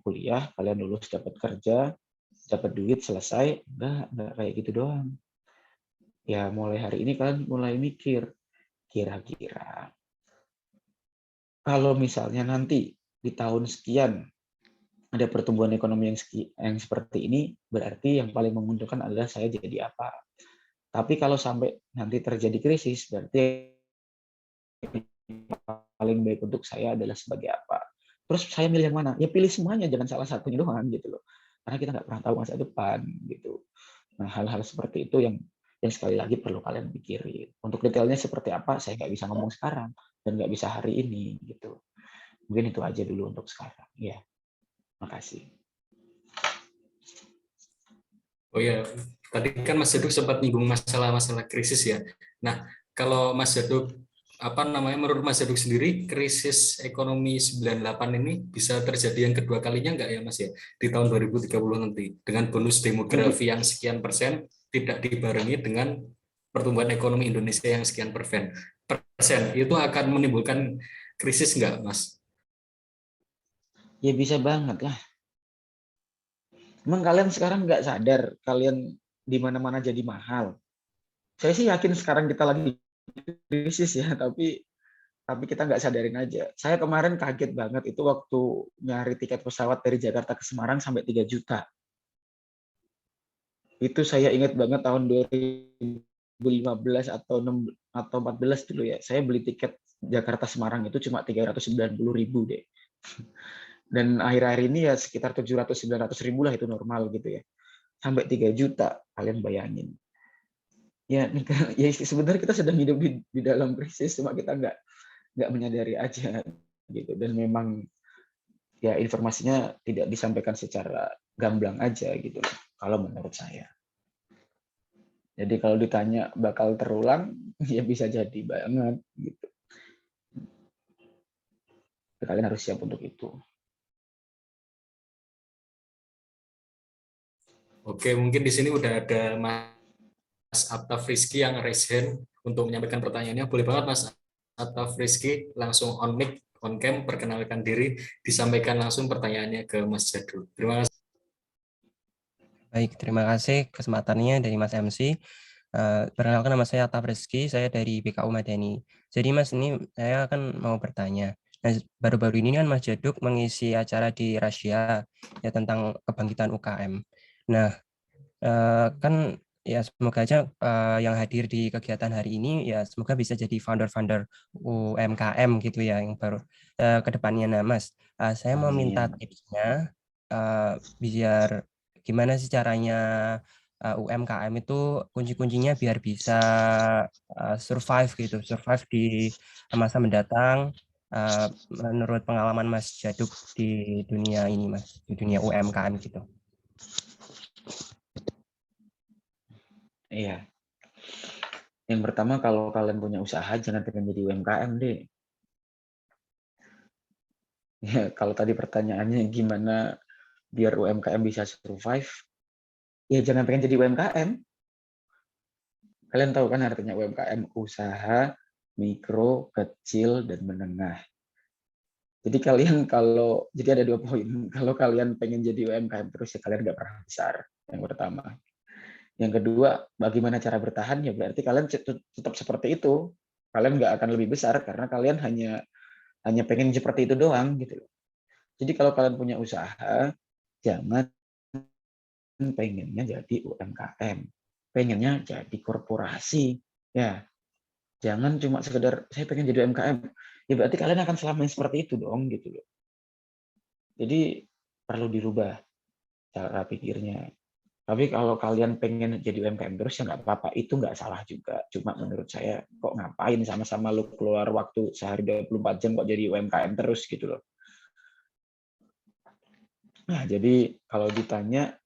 kuliah, kalian lulus dapat kerja, dapat duit, selesai. Enggak kayak gitu doang. Ya mulai hari ini kalian mulai mikir, kira-kira kalau misalnya nanti di tahun sekian ada pertumbuhan ekonomi yang seperti ini, berarti yang paling menguntungkan adalah saya jadi apa. Tapi kalau sampai nanti terjadi krisis, berarti paling baik untuk saya adalah sebagai apa. Terus saya milih yang mana? Ya pilih semuanya, jangan salah satunya doang gitu loh. Karena kita nggak pernah tahu masa depan gitu. Nah hal-hal seperti itu yang sekali lagi perlu kalian pikirin. Untuk detailnya seperti apa, saya nggak bisa ngomong sekarang dan nggak bisa hari ini gitu. Mungkin itu aja dulu untuk sekarang. Ya, makasih. Oh ya, tadi kan Mas Jaduk sempat nyinggung masalah-masalah krisis ya. Nah, kalau Mas Jaduk menurut Mas Jaduk sendiri krisis ekonomi 98 ini bisa terjadi yang kedua kalinya enggak ya Mas ya di tahun 2030 nanti dengan bonus demografi yang sekian persen tidak dibarengi dengan pertumbuhan ekonomi Indonesia yang sekian persen itu akan menimbulkan krisis enggak Mas? Ya bisa banget lah. Emang kalian sekarang nggak sadar kalian di mana-mana jadi mahal? Saya sih yakin sekarang kita lagi krisis ya, tapi kita nggak sadarin aja. Saya kemarin kaget banget itu waktu nyari tiket pesawat dari Jakarta ke Semarang sampai 3 juta. Itu saya ingat banget tahun 2015 atau 14 dulu ya. Saya beli tiket Jakarta Semarang itu cuma 390.000 deh. Dan akhir-akhir ini ya sekitar 700-900.000 lah itu normal gitu ya. Sampai 3 juta, kalian bayangin. Ya, ya sebenarnya kita sedang hidup di dalam krisis, cuma kita nggak menyadari aja gitu. Dan memang ya informasinya tidak disampaikan secara gamblang aja gitu loh, kalau menurut saya. Jadi kalau ditanya bakal terulang, ya bisa jadi banget gitu. Kalian harus siap untuk itu. Oke, mungkin di sini udah ada Mas Atta Frisky yang raise hand untuk menyampaikan pertanyaannya. Boleh banget Mas Atta Frisky langsung on mic, on cam, perkenalkan diri, disampaikan langsung pertanyaannya ke Mas Jadul. Terima kasih. Baik, terima kasih kesempatannya dari Mas MC. Perkenalkan nama saya Atta Frisky, saya dari BKU Madani. Jadi Mas, ini saya akan mau bertanya. Nah, baru-baru ini kan Mas Jaduk mengisi acara di Russia ya tentang kebangkitan UKM. Nah, kan ya semoga aja yang hadir di kegiatan hari ini ya semoga bisa jadi founder-founder UMKM gitu ya yang baru ke depannya. Nah, Mas, saya mau minta tipsnya biar gimana sih caranya UMKM itu kunci-kuncinya biar bisa survive gitu, survive di masa mendatang. Menurut pengalaman Mas Jaduk di dunia ini, Mas, di dunia UMKM gitu. Iya. Yang pertama kalau kalian punya usaha jangan pengen jadi UMKM deh. Ya, kalau tadi pertanyaannya gimana biar UMKM bisa survive, ya jangan pengen jadi UMKM. Kalian tahu kan artinya UMKM, usaha mikro, kecil, dan menengah. Jadi jadi ada 2 poin. Kalau kalian pengen jadi UMKM terus ya kalian nggak pernah besar. Yang pertama. Yang kedua, bagaimana cara bertahan ya berarti kalian tetap seperti itu. Kalian nggak akan lebih besar karena kalian hanya pengen seperti itu doang gitu. Jadi kalau kalian punya usaha, jangan pengennya jadi UMKM, pengennya jadi korporasi. Ya, jangan cuma sekedar saya pengen jadi UMKM. Ya berarti kalian akan selamanya seperti itu dong gitu loh. Jadi perlu dirubah cara pikirnya. Tapi kalau kalian pengen jadi UMKM terus ya nggak apa-apa, itu nggak salah juga. Cuma menurut saya kok ngapain sama-sama lu keluar waktu sehari 24 jam kok jadi UMKM terus gitu loh. Nah, jadi kalau ditanya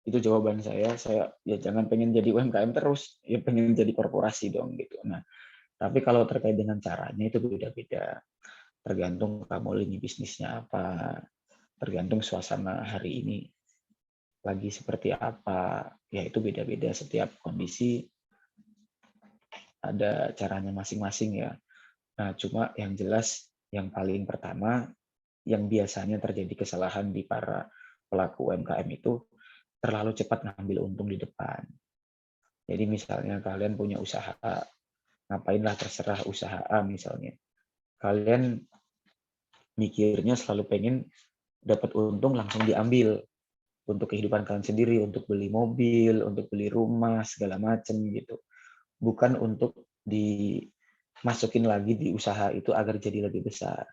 itu jawaban saya ya jangan pengen jadi UMKM terus, ya pengen jadi korporasi dong gitu. Nah, tapi kalau terkait dengan caranya itu beda-beda. Tergantung kamu lini bisnisnya apa, tergantung suasana hari ini lagi seperti apa, ya itu beda-beda setiap kondisi ada caranya masing-masing ya. Nah, cuma yang jelas yang paling pertama yang biasanya terjadi kesalahan di para pelaku UMKM itu terlalu cepat ngambil untung di depan. Jadi misalnya kalian punya usaha A, ngapainlah terserah usaha A misalnya. Kalian mikirnya selalu pengen dapat untung langsung diambil untuk kehidupan kalian sendiri, untuk beli mobil, untuk beli rumah, segala macam gitu. Bukan untuk dimasukin lagi di usaha itu agar jadi lebih besar.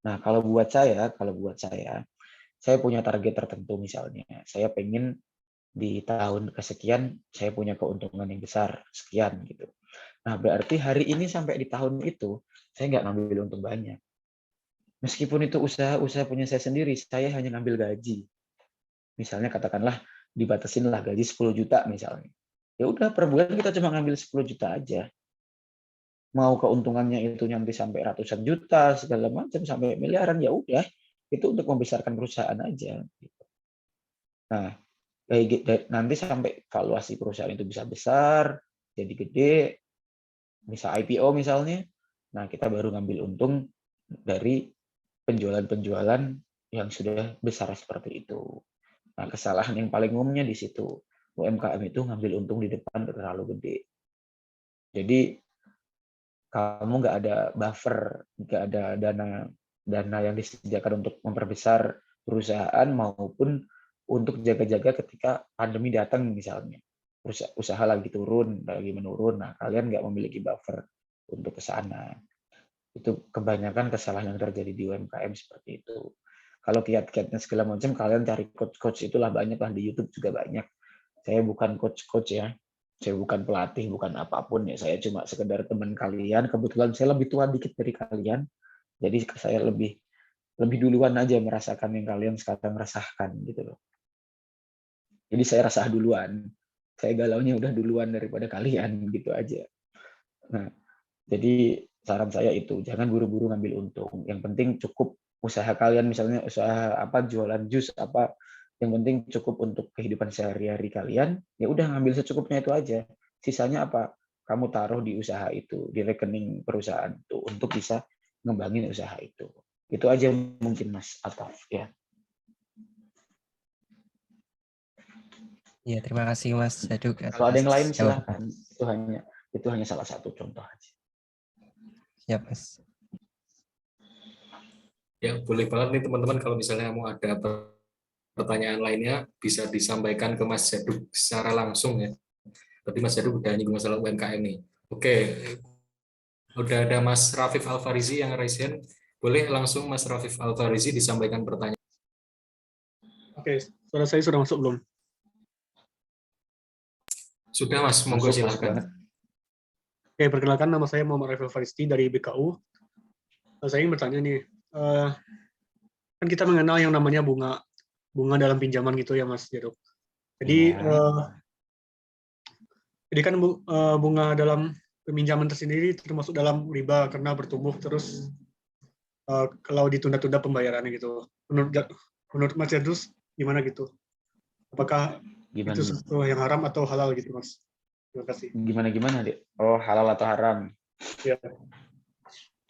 Nah, kalau buat saya punya target tertentu misalnya. Saya pengen di tahun kesekian saya punya keuntungan yang besar, sekian gitu. Nah, berarti hari ini sampai di tahun itu, saya nggak ngambil untung banyak. Meskipun itu usaha punya saya sendiri, saya hanya ngambil gaji. Misalnya katakanlah dibatasin lah gaji 10 juta misalnya. Ya udah per bulan kita cuma ngambil 10 juta aja. Mau keuntungannya itu nanti sampai ratusan juta segala macam sampai miliaran ya udah itu untuk membesarkan perusahaan aja. Nah, nanti sampai valuasi perusahaan itu bisa besar, jadi gede, bisa IPO misalnya. Nah, kita baru ngambil untung dari penjualan-penjualan yang sudah besar seperti itu. Nah, kesalahan yang paling umumnya di situ. UMKM itu ngambil untung di depan terlalu gede. Jadi kamu nggak ada buffer, nggak ada dana yang disediakan untuk memperbesar perusahaan maupun untuk jaga-jaga ketika pandemi datang misalnya. Usaha lagi turun, lagi menurun, nah kalian nggak memiliki buffer untuk ke sana. Itu kebanyakan kesalahan yang terjadi di UMKM seperti itu. Kalau kiat-kiatnya segala macam, kalian cari coach-coach itulah banyak lah di YouTube juga banyak. Saya bukan coach-coach ya, saya bukan pelatih, bukan apapun ya. Saya cuma sekedar teman kalian. Kebetulan saya lebih tua dikit dari kalian, jadi saya lebih duluan aja merasakan yang kalian sekarang rasakan gitu loh. Jadi saya rasah duluan, saya galaunya udah duluan daripada kalian gitu aja. Nah, jadi saran saya itu jangan buru-buru ngambil untung. Yang penting cukup usaha kalian misalnya usaha apa jualan jus apa yang penting cukup untuk kehidupan sehari-hari kalian, ya udah ngambil secukupnya itu aja. Sisanya apa? Kamu taruh di usaha itu, di rekening perusahaan itu untuk bisa ngembangin usaha itu. Itu aja mungkin Mas Ataf ya. Ya, terima kasih Mas Zaduk Kalau ada yang lain atas jawaban. silahkan. Itu hanya salah satu contoh aja. Ya, Mas. Ya, boleh banget nih teman-teman kalau misalnya mau ada pertanyaan lainnya bisa disampaikan ke Mas Zaduk secara langsung ya. Berarti Mas Zaduk udah nyinggung masalah UMKM nih. Oke, udah ada Mas Rafif Alfarizi yang raise hand. Boleh langsung Mas Rafif Alfarizi disampaikan pertanyaan. Oke, suara saya sudah masuk belum? Sudah Mas, monggo Masuk, silakan. Oke, perkenalkan nama saya Muhammad Rafif Alfarizi dari BKU. Saya ingin bertanya nih, kan kita mengenal yang namanya bunga dalam pinjaman gitu ya Mas Jaruk. Jadi, jadi kan bunga dalam peminjaman tersendiri termasuk dalam riba karena bertumbuh terus kalau ditunda-tunda pembayarannya gitu. Menurut Mas Jaruk gimana gitu? Apakah itu sesuatu yang haram atau halal gitu Mas? Terima kasih. Gimana, Dek? Oh, halal atau haram? Ya.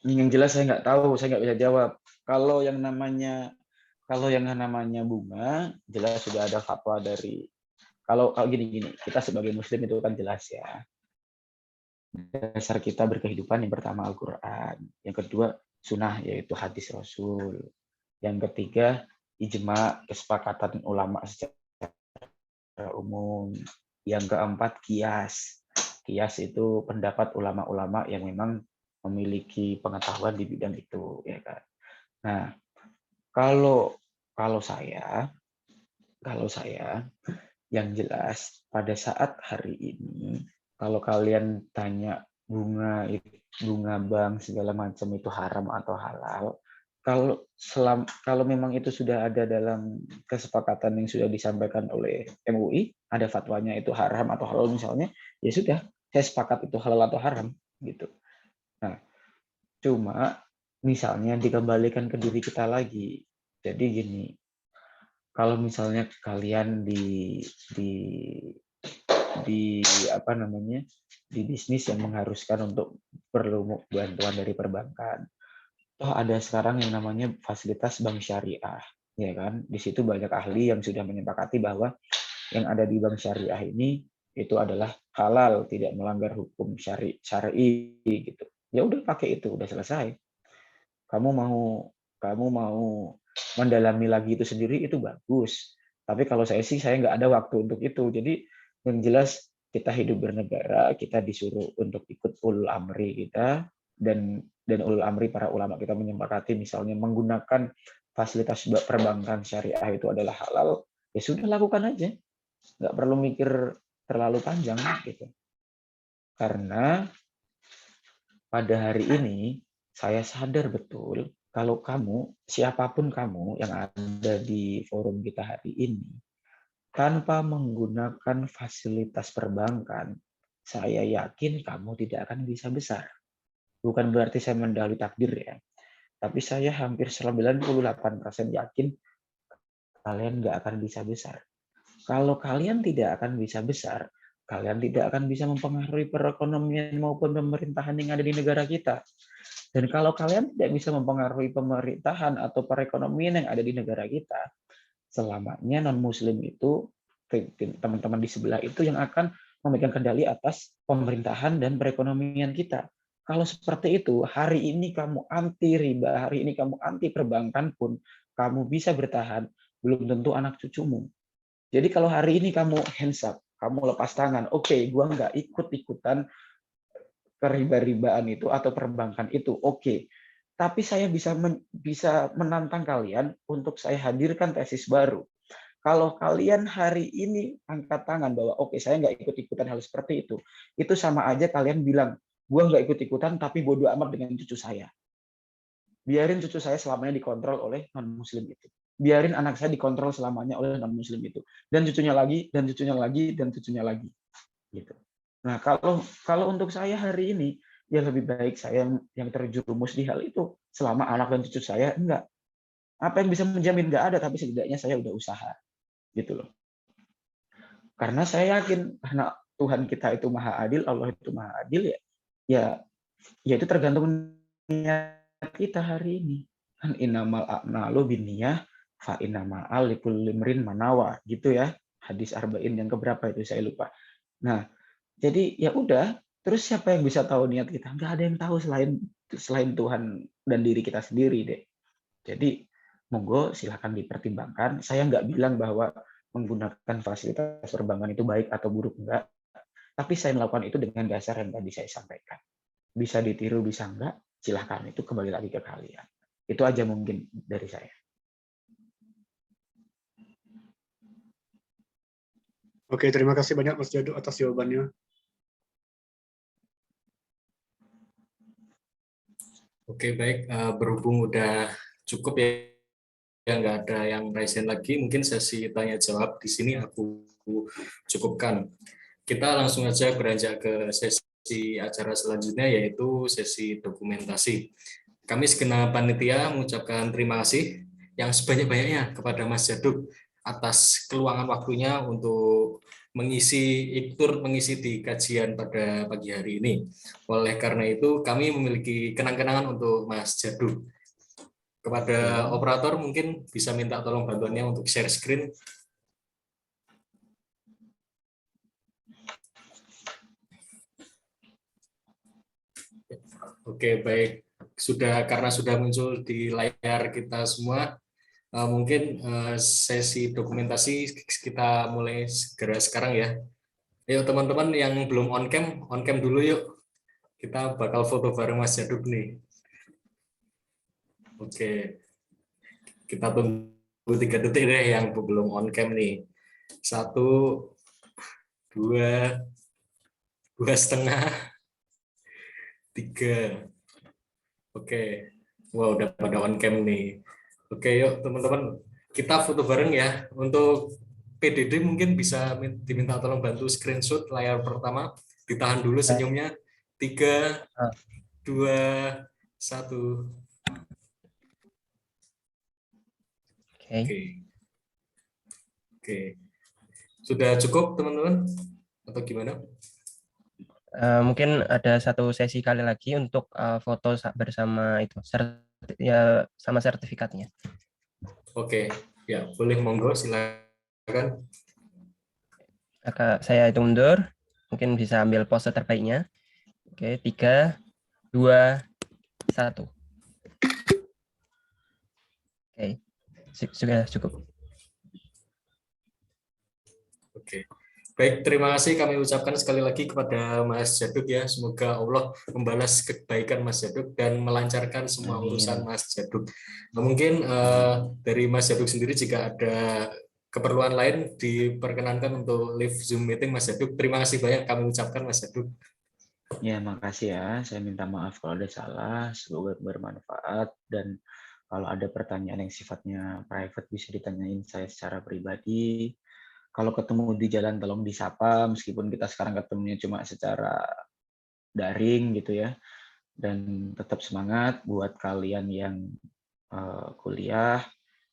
Yang jelas saya nggak tahu, saya nggak bisa jawab. Kalau yang namanya bunga, jelas sudah ada fatwa dari. Kalau gini, kita sebagai Muslim itu kan jelas ya. Dasar kita berkehidupan yang pertama Al-Quran, yang kedua sunnah yaitu hadis Rasul, yang ketiga ijma kesepakatan ulama secara umum, yang keempat kias. Kias itu pendapat ulama-ulama yang memang memiliki pengetahuan di bidang itu, ya kan. Nah, kalau saya yang jelas pada saat hari ini, kalau kalian tanya bunga bank segala macam itu haram atau halal, kalau memang itu sudah ada dalam kesepakatan yang sudah disampaikan oleh MUI, ada fatwanya itu haram atau halal misalnya, ya sudah, saya sepakat itu halal atau haram gitu. Nah, cuma misalnya dikembalikan ke diri kita lagi. Jadi gini, kalau misalnya kalian di bisnis yang mengharuskan untuk perlu bantuan dari perbankan, ada sekarang yang namanya fasilitas bank syariah, ya kan? Di situ banyak ahli yang sudah menyepakati bahwa yang ada di bank syariah ini itu adalah halal, tidak melanggar hukum syar'i gitu. Ya udah pakai itu, udah selesai. Kamu mau mendalami lagi itu sendiri itu bagus. Tapi kalau saya sih saya nggak ada waktu untuk itu. Jadi yang jelas kita hidup bernegara, kita disuruh untuk ikut ulul amri kita, dan ulul amri para ulama kita menyepakati misalnya menggunakan fasilitas perbankan syariah itu adalah halal, ya sudah lakukan aja. Nggak perlu mikir terlalu panjang gitu. Karena pada hari ini saya sadar betul kalau kamu, siapapun kamu yang ada di forum kita hari ini, tanpa menggunakan fasilitas perbankan, saya yakin kamu tidak akan bisa besar. Bukan berarti saya mendahului takdir ya, tapi saya hampir 98% yakin kalian nggak akan bisa besar. Kalau kalian tidak akan bisa besar, kalian tidak akan bisa mempengaruhi perekonomian maupun pemerintahan yang ada di negara kita. Dan kalau kalian tidak bisa mempengaruhi pemerintahan atau perekonomian yang ada di negara kita, selamanya non-muslim itu, teman-teman di sebelah itu yang akan memegang kendali atas pemerintahan dan perekonomian kita. Kalau seperti itu, hari ini kamu anti riba, hari ini kamu anti perbankan pun, kamu bisa bertahan, belum tentu anak cucumu. Jadi kalau hari ini kamu hands up, kamu lepas tangan, oke, gua nggak ikut-ikutan keriba-ribaan itu atau perbankan itu, oke. Tapi saya bisa menantang kalian untuk saya hadirkan tesis baru. Kalau kalian hari ini angkat tangan bahwa oke, saya nggak ikut-ikutan hal seperti itu sama aja kalian bilang, gua nggak ikut-ikutan tapi bodoh amat dengan cucu saya. Biarin cucu saya selamanya dikontrol oleh non-muslim itu. Biarin anak saya dikontrol selamanya oleh non-muslim itu. Dan cucunya lagi, dan cucunya lagi, dan cucunya lagi. Gitu. Nah, kalau untuk saya hari ini, ya lebih baik saya yang terjerumus di hal itu. Selama anak dan cucu saya, enggak. Apa yang bisa menjamin? Enggak ada, tapi setidaknya saya udah usaha. Gitu loh. Karena saya yakin, karena Tuhan kita itu maha adil, Allah itu maha adil, ya itu tergantung niat kita hari ini. Kan innamal a'malu binniyah fa innamal likulli imrin manawa, gitu ya. Hadis arba'in yang keberapa itu saya lupa. Nah, jadi ya udah, terus siapa yang bisa tahu niat kita? Nggak ada yang tahu selain Tuhan dan diri kita sendiri deh. Jadi monggo silahkan dipertimbangkan. Saya nggak bilang bahwa menggunakan fasilitas perbankan itu baik atau buruk, enggak. Tapi saya melakukan itu dengan dasar yang tadi saya sampaikan. Bisa ditiru, bisa enggak, silahkan. Itu kembali lagi ke kalian. Itu aja mungkin dari saya. Oke, terima kasih banyak Mas Jadu atas jawabannya. Oke, baik. Berhubung udah cukup ya nggak ada yang raise lagi, mungkin sesi tanya jawab di sini aku cukupkan. Kita langsung aja beranjak ke sesi acara selanjutnya, yaitu sesi dokumentasi. Kami segenap panitia mengucapkan terima kasih yang sebanyak-banyaknya kepada Mas Jaduk atas keluangan waktunya untuk ikut mengisi di kajian pada pagi hari ini. Oleh karena itu, kami memiliki kenang-kenangan untuk Mas Jaduk. Kepada operator mungkin bisa minta tolong bantuannya untuk share screen. Oke, baik. Karena sudah muncul di layar kita semua, mungkin sesi dokumentasi kita mulai segera sekarang ya. Ayo teman-teman yang belum on cam dulu yuk. Kita bakal foto bareng Mas Jaduk nih. Oke. Kita tunggu 3 detik deh yang belum on cam nih. 1, 2, 2,5, 3. Oke. Wow, udah pada on cam nih. Oke, yuk teman-teman, kita foto bareng ya. Untuk PDD mungkin bisa diminta tolong bantu screenshot layar pertama. Ditahan dulu senyumnya. 3, 2, 1. Oke. Sudah cukup teman-teman? Atau gimana? Mungkin ada satu sesi kali lagi untuk foto bersama itu serta ya sama sertifikatnya. Oke, ya boleh, monggo silakan. Maka saya hitung mundur, mungkin bisa ambil pose terbaiknya. Oke, 3, 2, 1. Oke, sudah cukup. Oke. Baik, terima kasih kami ucapkan sekali lagi kepada Mas Jaduk ya. Semoga Allah membalas kebaikan Mas Jaduk dan melancarkan semua Amin. urusan Mas Jaduk. Nah, mungkin dari Mas Jaduk sendiri jika ada keperluan lain diperkenankan untuk live Zoom meeting Mas Jaduk. Terima kasih banyak kami ucapkan Mas Jaduk. Ya, makasih ya. Saya minta maaf kalau ada salah. Semoga bermanfaat. Dan kalau ada pertanyaan yang sifatnya private bisa ditanyain saya secara pribadi. Kalau ketemu di jalan tolong disapa, meskipun kita sekarang ketemunya cuma secara daring gitu ya. Dan tetap semangat buat kalian yang kuliah,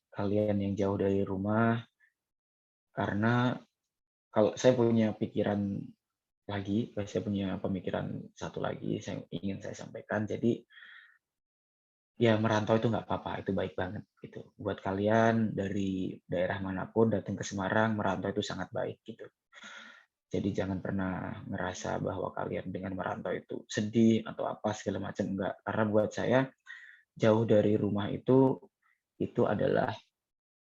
kalian yang jauh dari rumah. Karena kalau saya punya pikiran lagi, saya punya pemikiran satu lagi saya ingin saya sampaikan. Jadi ya merantau itu nggak apa-apa, itu baik banget gitu. Buat kalian dari daerah manapun datang ke Semarang, merantau itu sangat baik gitu. Jadi jangan pernah ngerasa bahwa kalian dengan merantau itu sedih atau apa segala macam, enggak. Karena buat saya jauh dari rumah itu adalah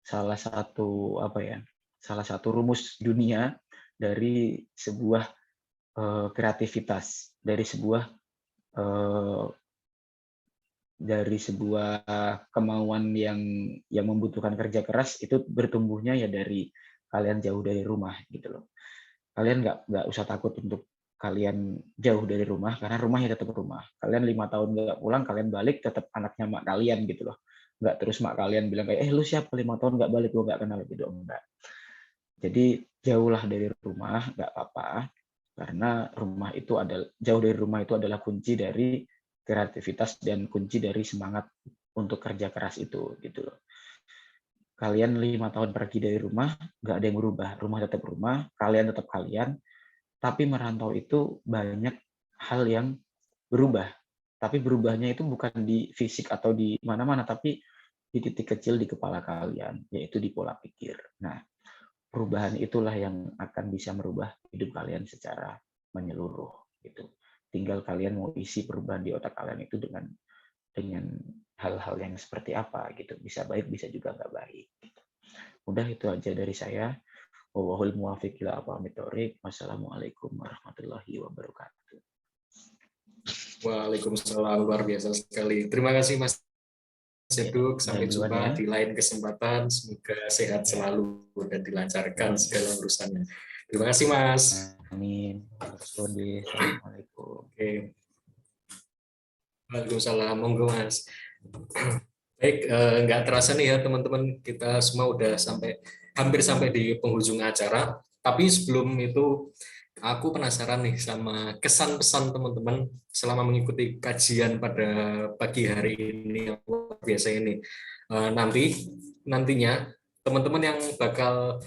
salah satu apa ya? Salah satu rumus dunia dari sebuah kreativitas, dari sebuah kemauan yang membutuhkan kerja keras, itu bertumbuhnya ya dari kalian jauh dari rumah gitu loh. Kalian nggak usah takut untuk kalian jauh dari rumah, karena rumahnya tetap rumah. Kalian 5 tahun nggak pulang, kalian balik tetap anaknya mak kalian gitu loh. Nggak terus mak kalian bilang kayak, lu siapa 5 tahun nggak balik, gue nggak kenal gitu, enggak. Jadi jauhlah dari rumah, nggak apa-apa, karena jauh dari rumah itu adalah kunci dari kreativitas dan kunci dari semangat untuk kerja keras itu gitu loh. Kalian 5 tahun pergi dari rumah, nggak ada yang berubah, rumah tetap rumah, kalian tetap kalian, tapi merantau itu banyak hal yang berubah. Tapi berubahnya itu bukan di fisik atau di mana-mana, tapi di titik kecil di kepala kalian, yaitu di pola pikir. Nah, perubahan itulah yang akan bisa merubah hidup kalian secara menyeluruh gitu. Tinggal kalian mau isi perubahan di otak kalian itu dengan hal-hal yang seperti apa gitu. Bisa baik, bisa juga nggak baik. Gitu. Udah itu aja dari saya. Wallahul muwaffiq ila aqwamit thoriq. Wassalamualaikum warahmatullahi wabarakatuh. Waalaikumsalam, luar biasa sekali. Terima kasih Mas Jaduk, sampai duluan jumpa ya. di lain kesempatan. Semoga sehat selalu dan dilancarkan segala urusannya. Terima kasih Mas. Amin. Assalamualaikum. Oke. Waalaikumsalam, monggo Mas. Baik, nggak terasa nih ya teman-teman, kita semua udah hampir sampai di penghujung acara. Tapi sebelum itu, aku penasaran nih sama kesan-pesan teman-teman selama mengikuti kajian pada pagi hari ini yang luar biasa ini. Nantinya teman-teman yang bakal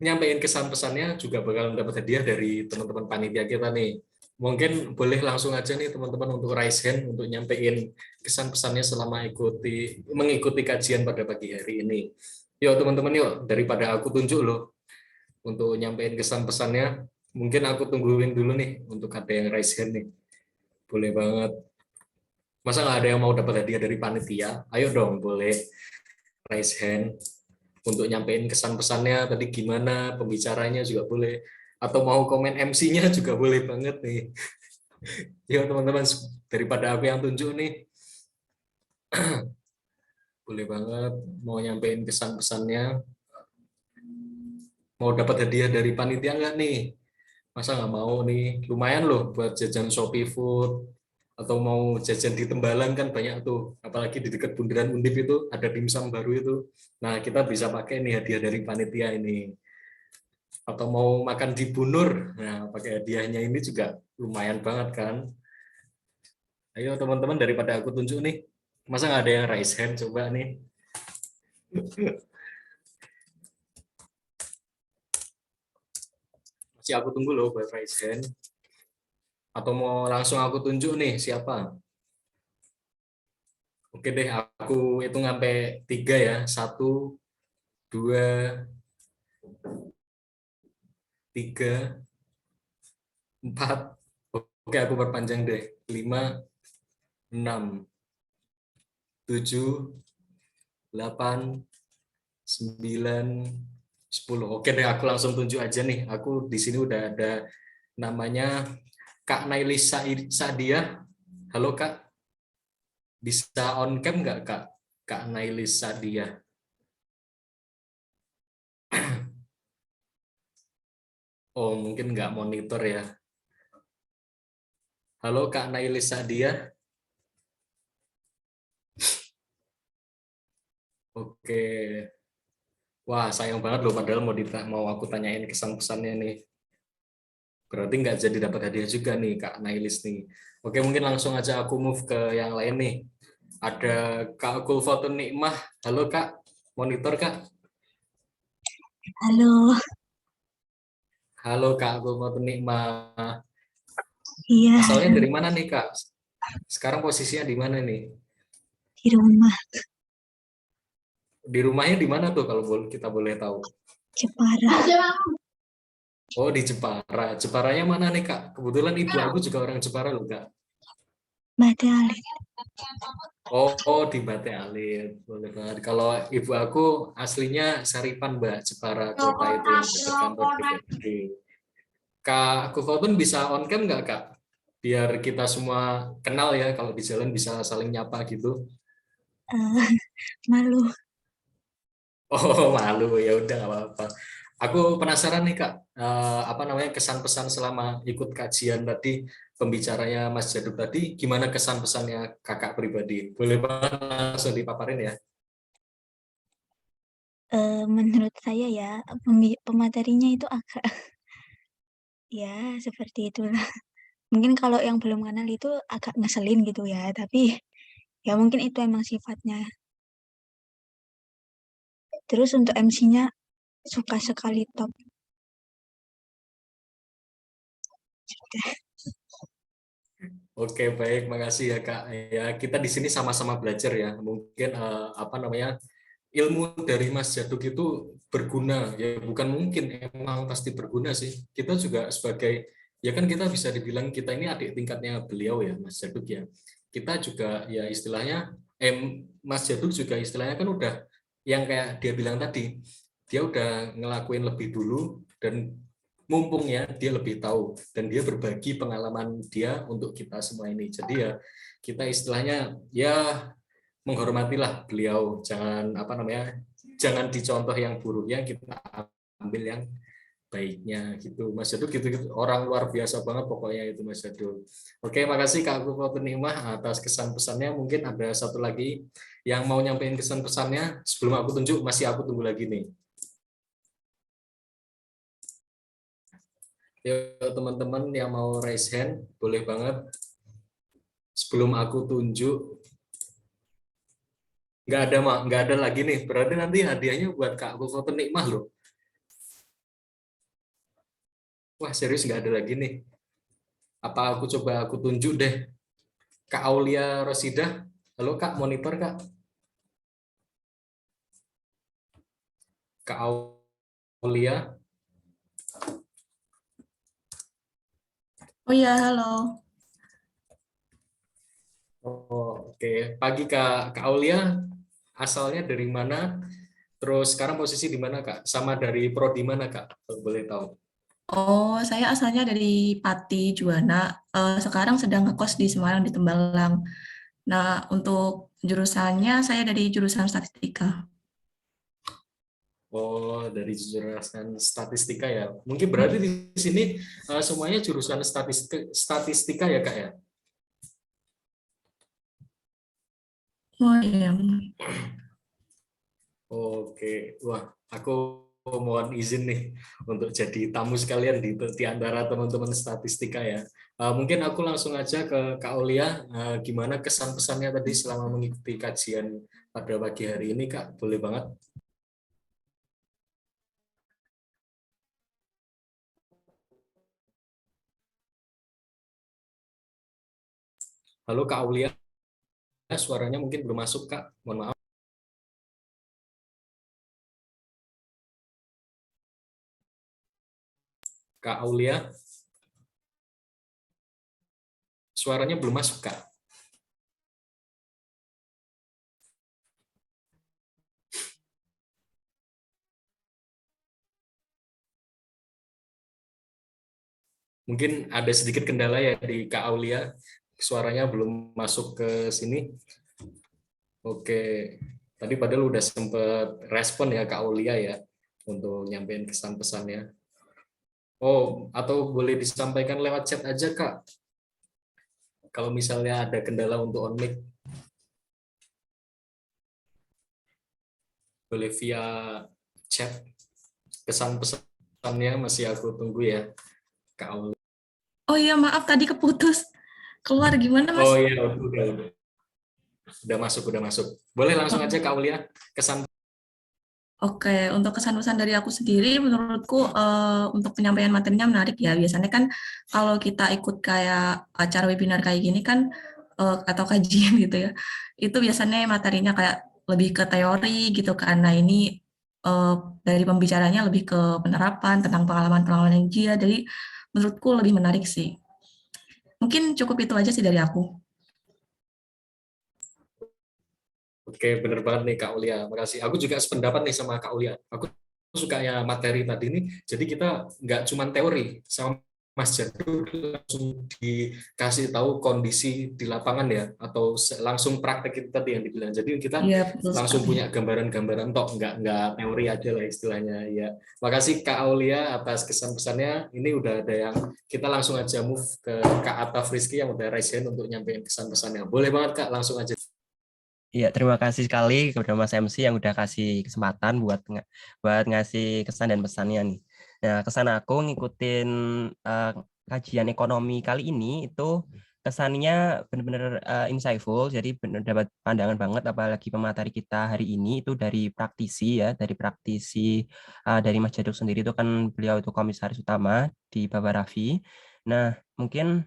nyampein kesan-pesannya juga bakal mendapat hadiah dari teman-teman panitia kita nih. Mungkin boleh langsung aja nih teman-teman untuk raise hand untuk nyampein kesan-pesannya selama mengikuti kajian pada pagi hari ini. Yuk teman-teman, yuk, daripada aku tunjuk loh untuk nyampein kesan-pesannya. Mungkin aku tungguin dulu nih untuk ada yang raise hand nih. Boleh banget. Masa nggak ada yang mau dapat hadiah dari panitia? Ayo dong, boleh raise hand untuk nyampein kesan-pesannya tadi gimana, pembicaranya juga boleh, atau mau komen MC-nya juga boleh banget nih. Ya teman-teman, daripada aku yang tunjuk nih, boleh banget mau nyampein kesan-pesannya, mau dapat hadiah dari panitia nggak nih? Masa nggak mau nih? Lumayan loh buat jajan Shopee Food, atau mau jajan di Tembalang kan banyak tuh, apalagi di dekat Bundaran Undip itu ada dimsum baru itu. Nah, kita bisa pakai nih hadiah dari panitia ini. Atau mau makan di Bunur, nah pakai hadiahnya ini juga lumayan banget kan. Ayo teman-teman, daripada aku tunjuk nih, masa nggak ada yang raise hand coba nih. Masih aku tunggu loh buat raise hand. Atau mau langsung aku tunjuk nih siapa? Oke deh, aku hitung sampai 3 ya. 1, 2, 3, 4. Oke, aku perpanjang deh. 5, 6, 7, 8, 9, 10. Oke deh, aku langsung tunjuk aja nih. Aku di sini udah ada namanya Kak Nailis Sadia. Halo Kak, bisa on cam nggak Kak? Kak Nailis Sadia. Oh, mungkin nggak monitor ya. Halo Kak Nailis Sadia. Oke. Wah, sayang banget loh padahal mau aku tanyain kesan pesannya nih. Berarti nggak jadi dapat hadiah juga nih Kak Nailis nih. Oke, mungkin langsung aja aku move ke yang lain nih. Ada Kak Kulfatun Nikmah. Halo Kak, monitor Kak. Halo, Halo Kak Kulfatun Nikmah. iya, Asalnya dari mana nih Kak? Sekarang posisinya di mana nih? di rumah Di rumahnya di mana tuh kalau kita boleh tahu? Jepara. Oh, di Jepara. Jeparanya mana nih Kak? Kebetulan ibu aku juga orang Jepara loh Kak. Badalit. Oh, di Bate Alit. Boleh banget. Kalau ibu aku aslinya Saripan, Mbak. Jepara kota itu yang dekat kantor DPRD. Kak Kufautun bisa on cam nggak, Kak? Biar kita semua kenal ya, kalau di jalan bisa saling nyapa gitu. Eh, malu. Oh, malu. Ya udah, nggak apa-apa. Aku penasaran nih, Kak. Apa namanya kesan pesan selama ikut kajian tadi, pembicaranya Mas Jaduk tadi, gimana kesan pesannya Kakak pribadi? Boleh banget langsung dipaparin ya. Menurut saya ya, pematerinya itu agak, ya seperti itulah. Mungkin kalau yang belum kenal itu agak ngeselin gitu ya, tapi ya mungkin itu emang sifatnya. Terus untuk MC-nya suka sekali top. Oke, baik, makasih ya Kak. Ya, kita di sini sama-sama belajar ya. Mungkin apa namanya ilmu dari Mas Jaduk itu berguna ya, bukan mungkin emang pasti berguna sih. Kita juga sebagai ya kan kita bisa dibilang kita ini adik tingkatnya beliau ya Mas Jaduk ya. Kita juga ya istilahnya Mas Jaduk juga istilahnya kan udah yang kayak dia bilang tadi, dia udah ngelakuin lebih dulu dan mumpung ya dia lebih tahu dan dia berbagi pengalaman dia untuk kita semua ini. Jadi ya kita istilahnya ya menghormatilah beliau, jangan apa namanya, jangan dicontoh yang buruknya, kita ambil yang baiknya gitu. Mas Jadul gitu, orang luar biasa banget pokoknya itu Mas Jadul. Oke, makasih Kak Kufautun Nikmah atas kesan pesannya. Mungkin ada satu lagi yang mau nyampein kesan pesannya sebelum aku tunjuk, masih aku tunggu lagi nih. Yuk teman-teman yang mau raise hand boleh banget sebelum aku tunjuk. Nggak ada lagi nih. Berarti nanti hadiahnya buat Kak Kufautun Nikmah loh. Wah, serius nggak ada lagi nih. Apa aku coba aku tunjuk deh. Kak Aulia Rosidah. Halo Kak, monitor Kak. Kak Aulia. Oh ya, halo. Oh, oke. Pagi Kak Aulia. Asalnya dari mana? Terus sekarang posisi di mana Kak? Sama dari prodi mana Kak? Kalau boleh tahu. Oh, saya asalnya dari Pati, Juwana. Sekarang sedang ngekos di Semarang, di Tembalang. Nah, untuk jurusannya saya dari jurusan statistika. Oh, dari jurusan statistika ya. Mungkin berarti di sini semuanya jurusan statistika ya Kak ya? Oh iya. Oke, wah, aku mohon izin nih untuk jadi tamu sekalian di antara teman-teman statistika ya. Mungkin aku langsung aja ke Kak Aulia. Gimana kesan pesannya tadi selama mengikuti kajian pada pagi hari ini, Kak? Boleh banget. Halo Kak Aulia. suaranya mungkin belum masuk, Kak. Mohon maaf. Kak Aulia, suaranya belum masuk, Kak. Mungkin ada sedikit kendala ya di Kak Aulia, suaranya belum masuk ke sini. Oke, tadi padahal udah sempet respon ya Kak Aulia ya, untuk nyampein kesan-pesannya. Oh, atau boleh disampaikan lewat chat aja Kak, kalau misalnya ada kendala untuk on mic. Boleh via chat, kesan-pesannya masih aku tunggu ya Kak Aulia. Oh iya, maaf tadi keputus. Keluar gimana, Mas? Oh iya, udah masuk, udah masuk. Boleh langsung aja Kak Aulia, kesan. Oke, untuk kesan-pesan dari aku sendiri, menurutku untuk penyampaian materinya menarik ya. Biasanya kan kalau kita ikut kayak acara webinar kayak gini kan, atau kajian gitu ya, itu biasanya materinya kayak lebih ke teori gitu kan. Nah ini dari pembicaranya lebih ke penerapan tentang pengalaman-pengalaman yang dia, jadi menurutku lebih menarik sih. Mungkin cukup itu aja sih dari aku. Oke, bener banget nih Kak Ulia. Makasih. Aku juga sependapat nih sama Kak Ulia. Aku suka ya materi tadi nih. Jadi kita nggak cuma teori sama Mas Jadu langsung dikasih tahu kondisi di lapangan ya, atau langsung praktek itu tadi yang dibilang. Jadi kita Iya, betul langsung sekali. punya gambaran-gambaran tok, nggak teori aja lah istilahnya ya. Makasih Kak Aulia atas kesan-pesannya. Ini udah ada yang kita langsung aja move ke Kak Ataf Rizky yang udah raise hand untuk nyampein kesan-pesannya. Boleh banget Kak, langsung aja. Iya, terima kasih sekali kepada Mas MC yang udah kasih kesempatan buat ngasih kesan dan pesannya nih. Nah, kesan aku ngikutin kajian ekonomi kali ini itu kesannya benar-benar insightful, jadi benar dapat pandangan banget, apalagi pemateri kita hari ini itu dari praktisi ya, dari Mas Jaduk sendiri itu kan beliau itu komisaris utama di Baba Raffi. Nah, mungkin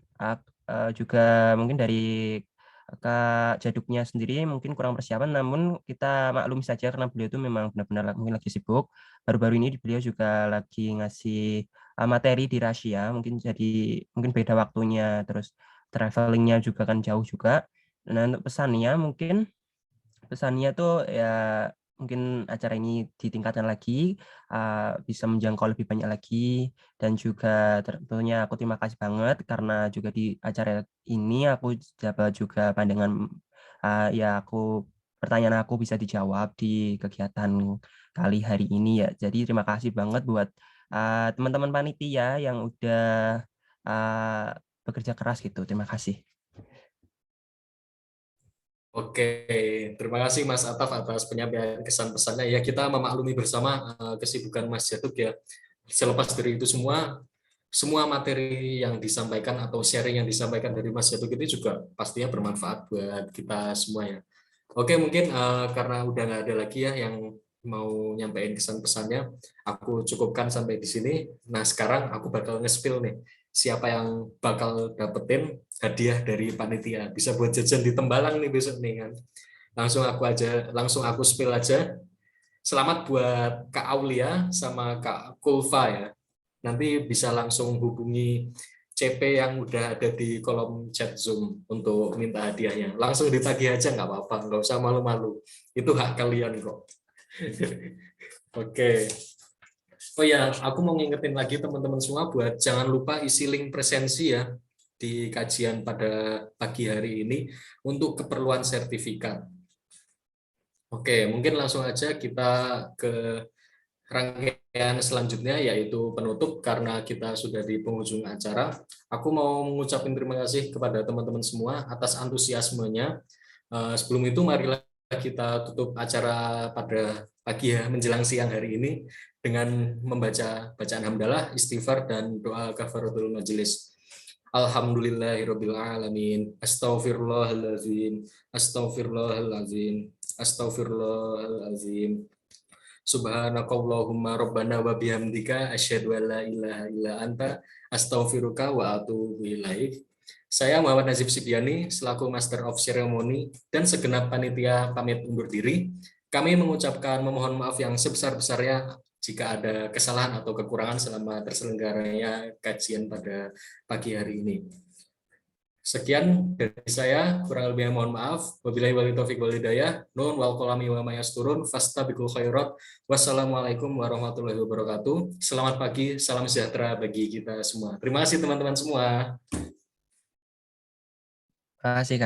juga mungkin dari Kak Jaduknya sendiri mungkin kurang persiapan, namun kita maklumi saja karena beliau itu memang benar-benar mungkin lagi sibuk. Baru-baru ini beliau juga lagi ngasih materi di Rusia, mungkin beda waktunya, terus travelingnya juga kan jauh juga. Nah, untuk pesannya tuh ya mungkin acara ini ditingkatkan lagi, bisa menjangkau lebih banyak lagi, dan juga tentunya aku terima kasih banget karena juga di acara ini aku dapat juga pandangan, pertanyaan aku bisa dijawab di kegiatan kali hari ini ya. Jadi terima kasih banget buat teman-teman panitia yang udah bekerja keras gitu. Terima kasih. Oke, terima kasih Mas Ataf atas penyampaian kesan-pesannya. Ya, kita memaklumi bersama kesibukan Mas Jaduk ya. Selepas dari itu semua materi yang disampaikan atau sharing yang disampaikan dari Mas Jaduk itu juga pastinya bermanfaat buat kita semua ya. Oke, mungkin karena udah nggak ada lagi ya yang mau nyampein kesan-pesannya, aku cukupkan sampai di sini. Nah, sekarang aku bakal nge-spill nih, siapa yang bakal dapetin hadiah dari panitia. Bisa buat jajan di Tembalang nih besok nih kan. Langsung aku spill aja. Selamat buat Kak Aulia sama Kak Kulfa ya. Nanti bisa langsung hubungi CP yang udah ada di kolom chat Zoom untuk minta hadiahnya. Langsung ditagih aja nggak apa-apa, nggak usah malu-malu. Itu hak kalian kok. Oke. Oh ya, aku mau ngingetin lagi teman-teman semua buat jangan lupa isi link presensi ya di kajian pada pagi hari ini untuk keperluan sertifikat. Oke, mungkin langsung aja kita ke rangkaian selanjutnya yaitu penutup karena kita sudah di penghujung acara. Aku mau mengucapkan terima kasih kepada teman-teman semua atas antusiasmenya. Sebelum itu marilah kita tutup acara pada pagi ya menjelang siang hari ini dengan membaca bacaan hamdalah, istighfar dan doa kafaratul majelis. Alhamdulillahirabbil alamin. Astaghfirullahalazim. Astaghfirullahalazim. Astaghfirullahalazim. Subhanakallahumma rabbana wa bihamdika asyhadu an la ilaha illa anta astaghfiruka wa atubu ilaik. Saya Muhammad Nazib Sidiani selaku Master of Ceremony dan segenap panitia pamit undur diri. Kami mengucapkan memohon maaf yang sebesar-besarnya jika ada kesalahan atau kekurangan selama terselenggaranya kajian pada pagi hari ini. Sekian dari saya, kurang lebihnya mohon maaf. Wabillahi wal taufiq wal hidayah. Nun wal qalami wa ma yasturun fastabiqul khairat. Wassalamualaikum warahmatullahi wabarakatuh. Selamat pagi, salam sejahtera bagi kita semua. Terima kasih teman-teman semua. Terima kasih, Kak.